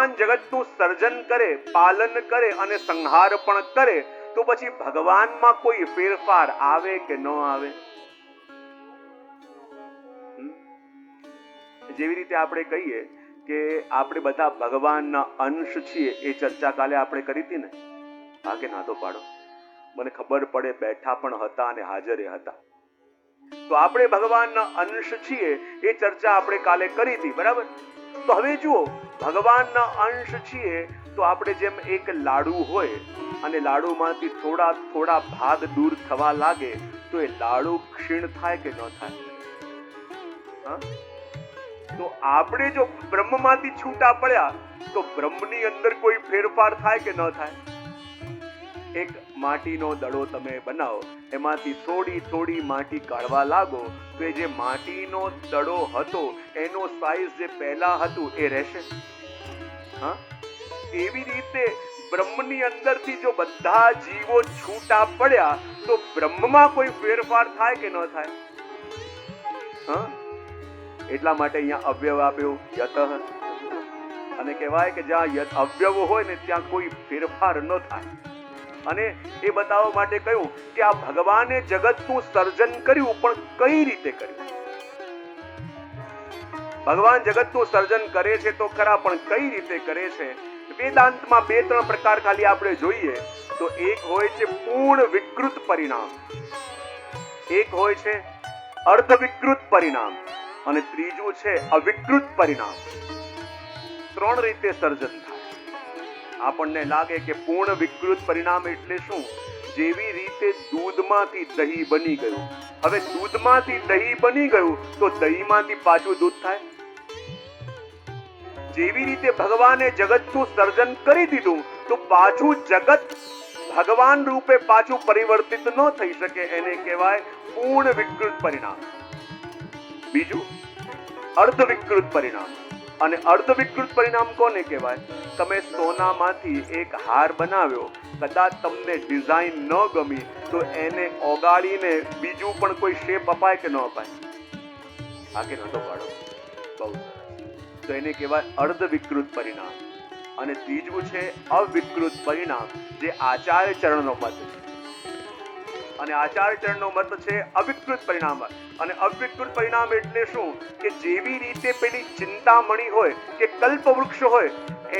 ભગવાન જગતનું સર્જન કરે, પાલન કરે અને સંહાર પણ કરે, તો પછી ભગવાનમાં કોઈ ફેરફાર આવે કે ન આવે? જેવી રીતે આપણે કહીએ કે આપણે બધા ભગવાનના અંશ છીએ, એ ચર્ચા કાલે આપણે કરી હતી ને? હા કે ના તો પાડો? મને ખબર પડે, બેઠા પણ હતા અને હાજરે હતા. તો આપણે ભગવાનના અંશ છીએ એ ચર્ચા આપણે કાલે કરી હતી, બરાબર? તો હવે જુઓ, ભગવાનના અંશ છીએ તો આપણે જેમ એક લાડુ હોય અને લાડુમાંથી થોડા થોડા ભાગ દૂર થવા લાગે તો એ લાડુ ક્ષીણ થાય કે ન થાય? હા, તો આપણે જો બ્રહ્મમાંથી છૂટા પડ્યા તો બ્રહ્મની અંદર કોઈ ફેરફાર થાય કે ન થાય? એક માટીનો દડો તમે બનાવો, એમાંથી થોડી થોડી માટી કાઢવા લાગો તો એ જે માટીનો દડો હતો એનો સાઈઝ જે પહેલા હતું એ રહેશે? હા, એવી રીતે બ્રહ્મની અંદરથી જો બધા જીવો છૂટા પડ્યા તો બ્રહ્મમાં કોઈ ફેરફાર થાય કે ન થાય? હા, એટલા માટે અહીંયા અવ્યવ આપ્યો, યતઃ. અને કહેવાય કે જ્યાં અવ્યવ હોય ને ત્યાં કોઈ ફેરફાર ન થાય. અને એ બતાવવા માટે કહ્યું કે આ ભગવાને જગતનું સર્જન કર્યું, પણ કઈ રીતે કર્યું? ભગવાન જગતનું સર્જન કરે છે તો ખરા, પણ કઈ રીતે કરે છે? વેદાંતમાં 2-3 પ્રકાર ખાલી આપણે જોઈએ તો એક હોય છે પૂર્ણ વિકૃત પરિણામ, એક હોય છે અર્ધ વિકૃત પરિણામ અને ત્રીજું છે અવિકૃત પરિણામ. 3 રીતે સર્જન થાય. આપણને લાગે કે પૂર્ણ વિકૃત પરિણામ એટલે શું? જેવી રીતે દૂધમાંથી દહીં બની ગયું, હવે દૂધમાંથી દહીં બની ગયું તો દહીંમાંથી પાછું દૂધ થાય? જેવી રીતે ભગવાને જગતનું સર્જન કરી દીધું તો પાછું જગત ભગવાન રૂપે પાછું પરિવર્તિત ન થઈ શકે, એને કહેવાય પૂર્ણ વિકૃત પરિણામ. બીજું અર્ધ વિકૃત પરિણામ. અને અર્ધ વિકૃત પરિણામ કોને કહેવાય? તમે સોનામાંથી એક હાર બનાવ્યો, કદાચ તમને ડિઝાઇન ન ગમી તો એને ઓગાળીને બીજું પણ કોઈ શેપ અપાય કે ન અપાય? હા કે નતો પાડો? બહુ સરસ. તો એને કહેવાય અર્ધ વિકૃત પરિણામ. અને ત્રીજું છે અવિકૃત પરિણામ, જે આચાર્ય ચરણનો મત છે. અને આચાર્ય ચરણનો મત છે અવિકૃત પરિણામ. અને અવિકૃત પરિણામ એટલે શું? કે જેવી રીતે પેલી ચિંતામણી હોય કે કલ્પવૃક્ષ હોય,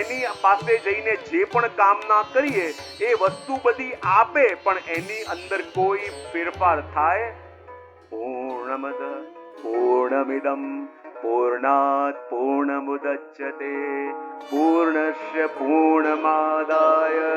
એની પાસે જઈને જે પણ કામના કરીએ એ વસ્તુ બધી આપે, પણ એની અંદર કોઈ ફેરફાર થાય? પૂર્ણમદ પૂર્ણમિદં પૂર્ણાત પૂર્ણમુદચ્યતે પૂર્ણસ્ય પૂર્ણમાદાય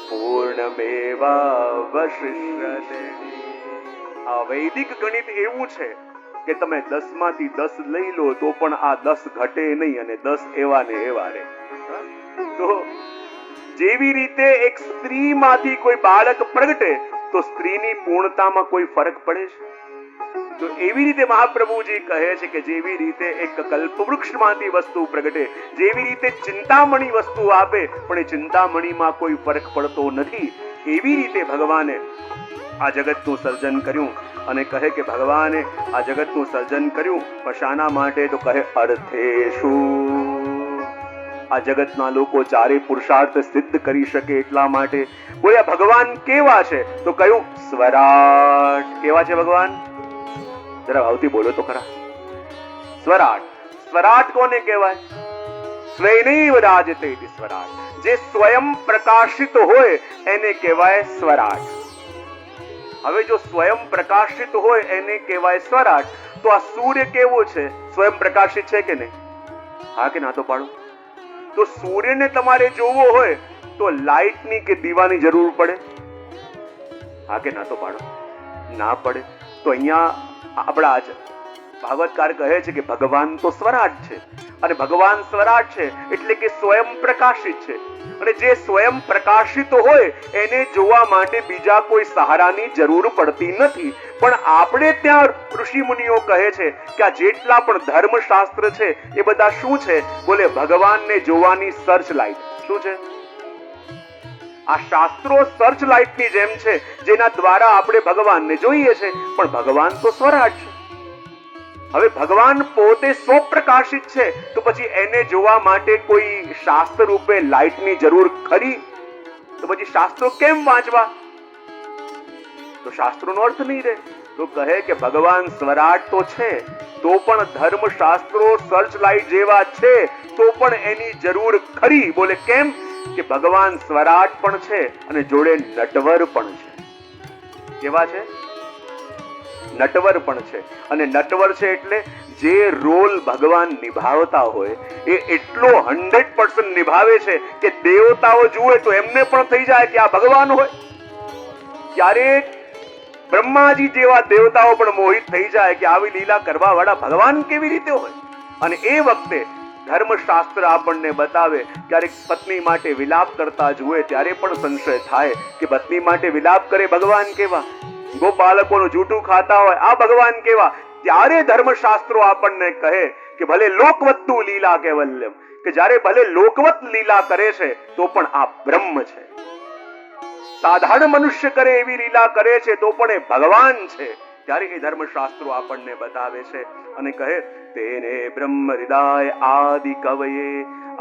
પૂર્ણમેવાવશિષ્યતે. આ વૈદિક ગણિત એવું છે કે તમે 10માંથી 10 લઈ લો તો પણ આ 10 ઘટે નહીં અને 10 એવા ને એવા રહે. તો જેવી રીતે એક સ્ત્રીમાંથી કોઈ બાળક પ્રગટે તો સ્ત્રીની પૂર્ણતામાં કોઈ ફરક પડે છે? તો એવી રીતે મહાપ્રભુજી કહે છે કે જેવી રીતે એક કલ્પવૃક્ષમાંથી વસ્તુ પ્રગટે, જેવી રીતે ચિંતામણી વસ્તુ આપે પણ એ ચિંતામણીમાં કોઈ ફરક પડતો નથી, એવી રીતે ભગવાને આ જગતનું સર્જન કર્યું. અને કહે કે ભગવાને આ જગતનું સર્જન કર્યું પણ શાના માટે? તો કહે અર્થેષુ. આ જગતના લોકો ચારે પુરુષાર્થ સિદ્ધ કરી શકે એટલા માટે. બોલ્યા ભગવાન કેવા છે? તો કહ્યું સ્વરાટ. કેવા છે ભગવાન? જરા ભાવથી બોલો તો ખરા. સ્વરાટ. સ્વરાટ કોને કહેવાય? સ્વયનૈવ રાજતે ઇતિ સ્વરાટ. જે સ્વયં પ્રકાશિત હોય એને કહેવાય સ્વરાટ. હવે જો સ્વયં પ્રકાશિત હોય એને કહેવાય સ્વરાટ, તો આ સૂર્ય કેવો છે? સ્વયં પ્રકાશિત છે કે નહીં? હા કે ના તો પાડો? તો સૂર્યને તમારે જોવો હોય તો લાઇટની કે દીવાની જરૂર પડે? હા કે ના તો પાડો? ના પડે. તો અહીંયા આપણા ભાગવતકાર કહે છે કે ભગવાન તો સ્વરાટ છે, અને ભગવાન સ્વરાટ છે એટલે કે સ્વયં પ્રકાશિત છે. અને જે સ્વયં પ્રકાશિત હોય એને જોવા માટે બીજા કોઈ સહારાની જરૂર પડતી નથી. પણ આપણે ત્યાં ઋષિ મુનિઓ કહે છે કે આ જેટલા પણ ધર્મશાસ્ત્ર છે એ બધા શું છે? બોલે ભગવાનને જોવાની સર્ચ લાઇટ. શું છે? આ શાસ્ત્રો સર્ચ લાઇટની જેમ છે, જેના દ્વારા આપણે ભગવાનને જોઈએ છે. પણ ભગવાન તો સ્વરાટ છે. હવે ભગવાન પોતે સ્વપ્રકાશિત છે તો પછી એને જોવા માટે કોઈ શાસ્ત્ર રૂપે લાઇટની જરૂર ખરી? તો પછી શાસ્ત્રો કેમ વાંચવા? તો શાસ્ત્રોનો અર્થ નહીં રહે. તો કહે કે ભગવાન સ્વરાટ તો છે તો પણ ધર્મ શાસ્ત્રો સર્ચ લાઇટ જેવા છે તો પણ એની જરૂર ખરી. બોલે કેમ? કે ભગવાન સ્વરાટ પણ છે અને જોડે નટવર પણ છે. કેવા છે? નટવર પણ છે. અને નટવર છે એટલે જે રોલ ભગવાન નિભાવતા હોય એ એટલો 100% નિભાવે છે કે દેવતાઓ જુએ તો એમને પણ થઈ જાય કે આ ભગવાન હોય. ક્યારેક બ્રહ્માજી જેવા દેવતાઓ પણ મોહિત થઈ જાય કે આવી લીલા કરવા વાળા ભગવાન કેવી રીતે હોય. અને એ વખતે ધર્મશાસ્ત્ર આપણને બતાવે. ક્યારેક પત્ની માટે વિલાપ કરતા જુએ ત્યારે પણ સંશય થાય કે પત્ની માટે વિલાપ કરે ભગવાન કેવા, ગો બાળકોનું જૂઠું ખાતા હોય આ ભગવાન કેવા. ત્યારે ધર્મશાસ્ત્રો આપણને કહે કે ભલે લોકવત્તુ લીલા કેવલ્યમ, કે જ્યારે ભલે લોકવત લીલા કરે છે તો પણ આ બ્રહ્મ છે. સાધારણ મનુષ્ય કરે એવી લીલા કરે છે તો પણ એ ભગવાન છે. ત્યારે એ ધર્મશાસ્ત્રો આપણને બતાવે છે અને કહે તેને બ્રહ્મ હૃદય આદિ કવયે.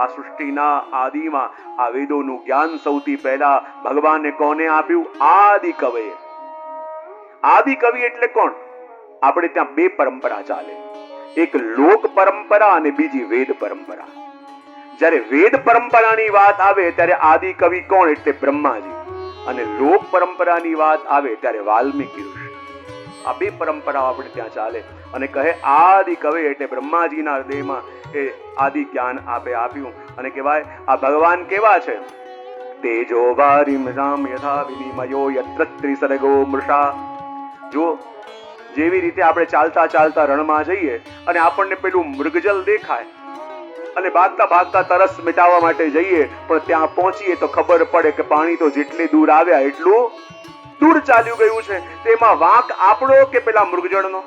આ સૃષ્ટિના આદિમાં આ વેદોનું જ્ઞાન સૌથી પહેલા ભગવાને કોને આપ્યું? આદિ કવયે. આદિ કવિ એટલે કોણ? આપણે ત્યાં બે પરંપરા ચાલે, એક લોક પરંપરા અને બીજી વેદ પરંપરા. જ્યારે વેદ પરંપરાની વાત આવે ત્યારે આદિ કવિ કોણ? એટલે બ્રહ્માજી. અને લોક પરંપરાની વાત આવે ત્યારે વાલ્મીકી ઋષિ. આ બે પરંપરાઓ આપણે ત્યાં ચાલે. અને કહે આદિ કવિ એટલે બ્રહ્માજીના હૃદયમાં એ આદિ જ્ઞાન આપ્યું. અને કહેવાય આ ભગવાન કેવા છે? તેજો વારિમ રામ યથા વિનિમયો યત્ર ત્રિસર્ગો મૃષા. જો જેવી રીતે આપણે ચાલતા ચાલતા રણમાં જઈએ અને આપણને પેલું મૃગજલ દેખાય અને ભાગતા ભાગતા તરસ મિટાવવા માટે જઈએ, પણ ત્યાં પહોંચીએ તો ખબર પડે કે પાણી તો જેટલી દૂર આવ્યા એટલું દૂર ચાલ્યું ગયું છે. તેમાં વાંક આપણો કે પેલા મૃગજળનો?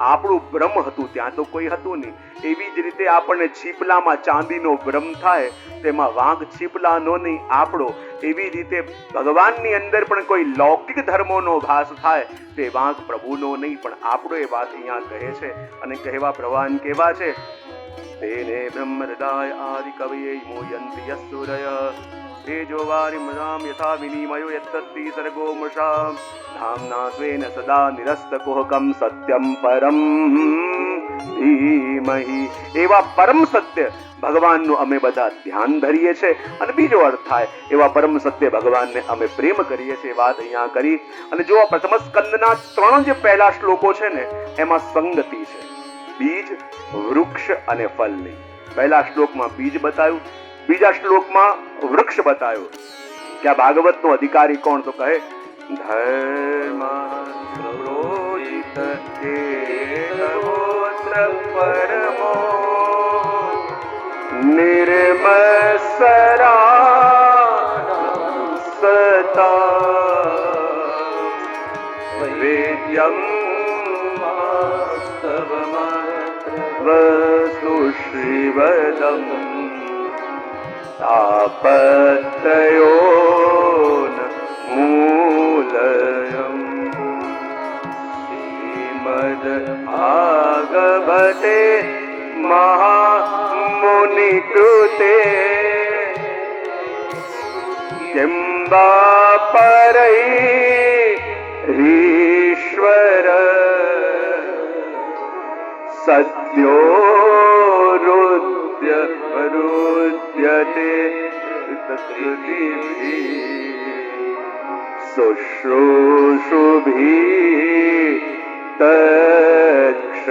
આપણું ભ્રમ હતું, ત્યાં તો કોઈ હતું નહીં. એવી જ રીતે આપણને છીપલામાં ચાંદીનો ભ્રમ થાય તેમાં વાંક છીપલાનો નહીં આપણો. એવી રીતે ભગવાનની અંદર પણ કોઈ લૌકિક ધર્મોનો ભાસ થાય તે વાંક પ્રભુનો નહીં પણ આપણો. એ વાત અહીંયા કહે છે. અને કહેવા ભગવાન કેવા છે? તેને બ્રહ્મ હૃદય આદિ કવયે મોયંતિ યસુરય તેજો વારિમ રામ યથા વિનિમયો યત્તતિ સર્ગો મૃષા ધામના સ્વેન સદા નિરસ્તકોહકમ સત્યમ પરમ ધીમહિ. એવા પરમ સત્ય ભગવાનનું અમે બધા ધ્યાન ધરીએ છીએ. અને બીજો અર્થ થાય એવા પરમ સત્ય ભગવાનને અમે પ્રેમ કરીએ છીએ. વાત અહીંયા કરી. અને જો આ પ્રથમ સ્કંદના 3 જે પહેલા શ્લોકો છે ને એમાં સંગતિ છે, બીજ, વૃક્ષ અને ફલની. પહેલા શ્લોકમાં બીજ બતાવ્યું, બીજા શ્લોકમાં વૃક્ષ બતાવ્યું. કે આ ભાગવતનો અધિકારી કોણ? તો કહે ધર્મ પ્રોજિત પરમો નિર્મસરા સતા વેદ્યમ વસ્તુ શ્રીવદમ તાપત્રયોન મૂલયમ શ્રીમદ ભાગવતે મહામુનિકૃતે કિંબા પરૈરીશ્વર સત્યો રુદ્યતે શુશ્રૂષુભી તત્ક્ષણા.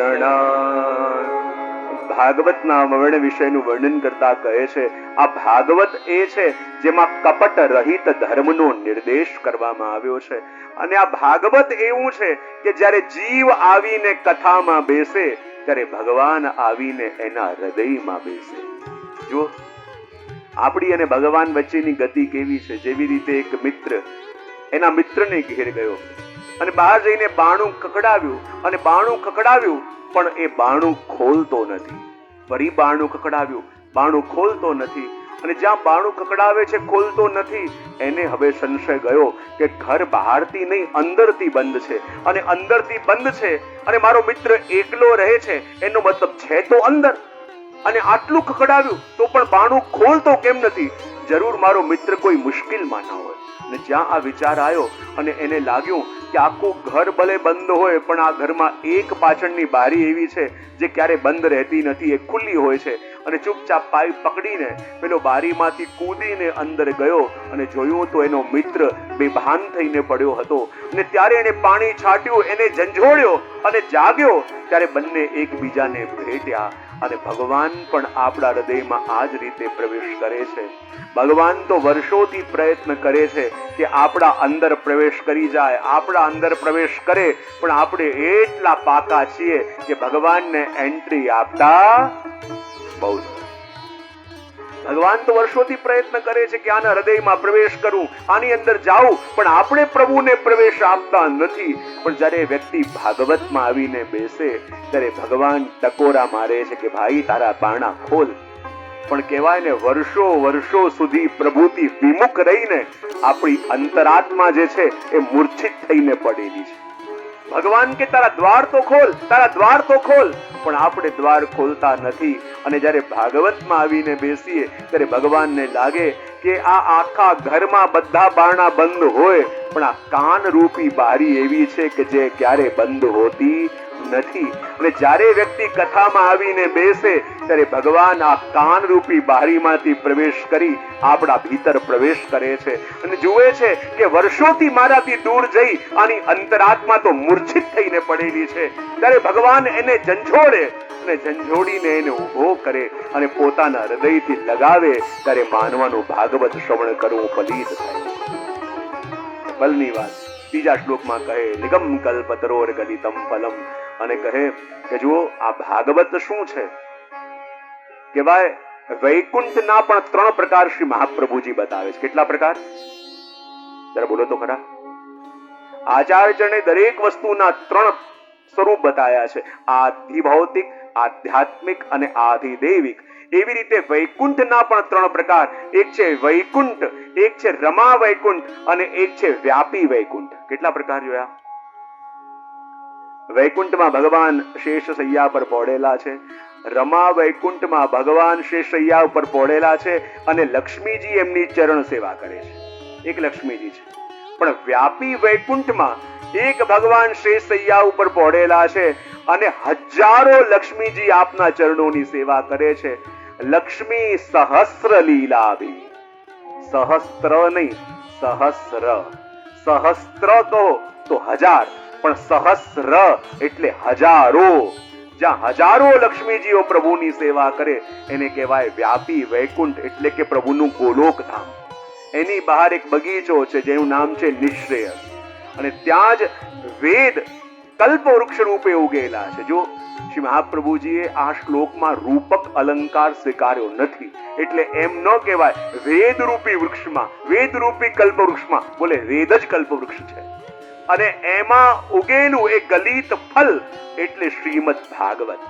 ભાગવતના વર્ણ વિષયનું વર્ણન કરતા કહે છે આ ભાગવત એ છે જેમાં કપટ રહિત ધર્મનો નિર્દેશ કરવામાં આવ્યો છે. અને આ ભાગવત એવું છે કે જ્યારે જીવ આવીને કથામાં બેસે ત્યારે ભગવાન આવીને એના હૃદયમાં બેસે. જો આપણી અને ભગવાન વચ્ચેની ગતિ કેવી છે. જેવી રીતે એક મિત્ર એના મિત્રને ઘેર ગયો અને બહાર જઈને બાણું ખખડાવ્યું અને બાણું ખખડાવ્યું પણ એ બાણું ખોલતો નથી. ફરી બાણું ખખડાવ્યું, બાણું ખોલતો નથી. અને જ્યાં બાણું ખકડાવે છે ખોલતો નથી, એને હવે સંશય ગયો કે ઘર બહારથી નહીં અંદરથી બંધ છે, અને અંદરથી બંધ છે અને મારો મિત્ર એકલો રહે છે, એનો મતલબ છે તો અંદર. અને આટલું ખકડાવ્યું તો પણ બાણું ખોલતો કેમ નથી? જરૂર મારો મિત્ર કોઈ મુશ્કેલમાં ના હોય. અને જ્યાં આ વિચાર આવ્યો અને એને લાગ્યું કે આખું ઘર ભલે બંધ હોય પણ આ ઘરમાં એક પાછળની બારી એવી છે જે ક્યારે બંધ રહેતી નથી, એ ખુલ્લી હોય છે. અને ચૂપચાપ પાઇપ પકડીને પેલો બારીમાંથી કૂદીને અંદર ગયો અને જોયું તો એનો મિત્ર બેભાન થઈને પડ્યો હતો. અને ત્યારે એને પાણી છાંટ્યું, એને ઝંઝોળ્યો અને જાગ્યો. ત્યારે બંને એકબીજાને ભેટ્યા. અને ભગવાન પણ આપણા હૃદયમાં આ જ રીતે પ્રવેશ કરે છે. ભગવાન તો વર્ષોથી પ્રયત્ન કરે છે કે આપણા અંદર પ્રવેશ કરી જાય, આપણા અંદર પ્રવેશ કરે, પણ આપણે એટલા પાકા છીએ કે ભગવાનને એન્ટ્રી આપતા બહુ સરસ. ભગવાન તો વર્ષોથી પ્રયત્ન કરે છે કે આના હૃદયમાં પ્રવેશ કરું, આની અંદર જાઉં, પણ આપણે પ્રભુને પ્રવેશ આપતા નથી. પણ જ્યારે વ્યક્તિ ભાગવતમાં આવીને બેસે ત્યારે ભગવાન ટકોરા મારે છે કે ભાઈ તારા બારણા ખોલ. પણ કહેવાય ને, વર્ષો વર્ષો સુધી પ્રભુથી વિમુખ રહીને આપણી અંતરાત્મા જે છે એ મૂર્છિત થઈને પડેલી છે. ભગવાન કે તારા દ્વાર તો ખોલ, તારા દ્વાર તો ખોલ, પણ આપણે દ્વાર ખોલતા નથી. અને જ્યારે ભાગવતમાં આવીને બેસીએ ત્યારે ભગવાનને લાગે કે આ આખા ઘરમાં બધા બારણા બંધ હોય, પણ આ કાન રૂપી બારી એવી છે કે જે ક્યારે બંધ હોતી નથી. અને જ્યારે વ્યક્તિ કથામાં આવીને બેસે ત્યારે ભગવાન આ કાન રૂપી બારીમાંથી પ્રવેશ કરી આપણા ભીતર પ્રવેશ કરે છે અને જુએ છે કે વર્ષોથી મારાથી દૂર જઈ આની અંતરાત્મા તો મૂર્છિત થઈને પડેલી છે. ત્યારે ભગવાન એને ઝંઝોળે અને ઝંઝોડીને એને ઊભો કરે અને પોતાના હૃદયથી લગાવે. ત્યારે માનવાનું ભાગવત શ્રવણ કરવું ફલિત થાય. ફલની વાત ત્રીજા શ્લોકમાં કહે, નિગમ કલ્પતરોર ગલિતમ ફલમ. અને કહે કે જુઓ આ ભાગવત શું છે કે ભાઈ વૈકુંઠના પણ 3 પ્રકાર શ્રી મહાપ્રભુજી બતાવે છે. કેટલા પ્રકાર? જરા બોલો તો ખરા. આચાર્યને દરેક વસ્તુના 3 સ્વરૂપ બતાવ્યા છે, આધિભૌતિક, આધ્યાત્મિક અને આધિદૈવિક. એવી રીતે વૈકુંઠના પણ 3 પ્રકાર. એક છે વૈકુંઠ, એક છે રમા વૈકુંઠ અને એક છે વ્યાપી વૈકુંઠ. કેટલા પ્રકાર જોયા? વૈકુંઠમાં ભગવાન શેષ શૈયા પર પહોળેલા છે, રમા વૈકુંઠમાં ભગવાન શેષ શૈયા ઉપર પહોળેલા છે અને લક્ષ્મીજી એમની ચરણ સેવા કરે છે. એક લક્ષ્મીજી છે. પણ વ્યાપી વૈકુંઠમાં એક ભગવાન શેષ શૈયા ઉપર પહોળેલા છે અને હજારો લક્ષ્મીજી આપના ચરણોની સેવા કરે છે. લક્ષ્મી સહસ્ર લીલાભી. સહસ્ત્ર નહીં, સહસ્ર. સહસ્ત્ર કહો તો 1000, પણ સહસ્ર એટલે હજારો. જ્યાં હજારો લક્ષ્મીજીઓ પ્રભુની સેવા કરે એને કહેવાય વ્યાપી વૈકુંઠ, એટલે કે પ્રભુનું ગોલોક ધામ. એની બહાર એક બગીચો છે જેનું નામ છે નિશ્રેય, અને ત્યાં જ વેદ કલ્પ વૃક્ષ રૂપે ઉગેલા છે. જો શ્રી મહાપ્રભુજીએ આ શ્લોકમાં રૂપક અલંકાર સ્વીકાર્યો નથી, એટલે એમ ન કહેવાય વેદ રૂપી વૃક્ષમાં, વેદ રૂપી કલ્પ વૃક્ષમાં. બોલે વેદ જ કલ્પ વૃક્ષ છે અને એમાં ઉગેલું એક ગલિત ફલ એટલે શ્રીમદ ભાગવત.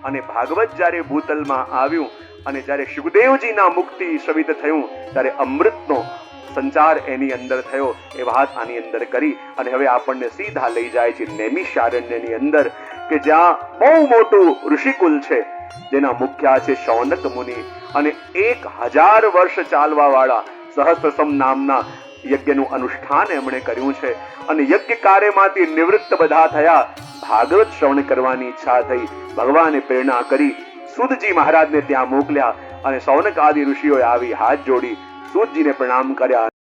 અને ભાગવત જ્યારે ભૂતલમાં આવ્યું અને જ્યારે શુકદેવજીના મુક્તિ શ્રવિત થયું ત્યારે અમૃતનો સંચાર એની અંદર થયો. એ વાત આની અંદર કરી અને હવે આપણને સીધા લઈ જાય છે નૈમિષારણ્યની અંદર, કે જ્યાં બહુ મોટું ઋષિકુલ છે જેના મુખ્ય છે શૌનક મુનિ. અને 1000 વર્ષ ચાલવા વાળા સહસ્રસમ નામના યજ્ઞનું અનુષ્ઠાન એમણે કર્યું છે અને યજ્ઞ કાર્યમાંથી નિવૃત્ત બધા થયા. ભાગવત શ્રવણ કરવાની ઈચ્છા થઈ. ભગવાને પ્રેરણા કરી, સુદજી મહારાજને ત્યાં મોકલ્યા અને શૌનક આદિ ઋષિઓએ આવી હાથ જોડી સૂતજીને પ્રણામ કર્યા.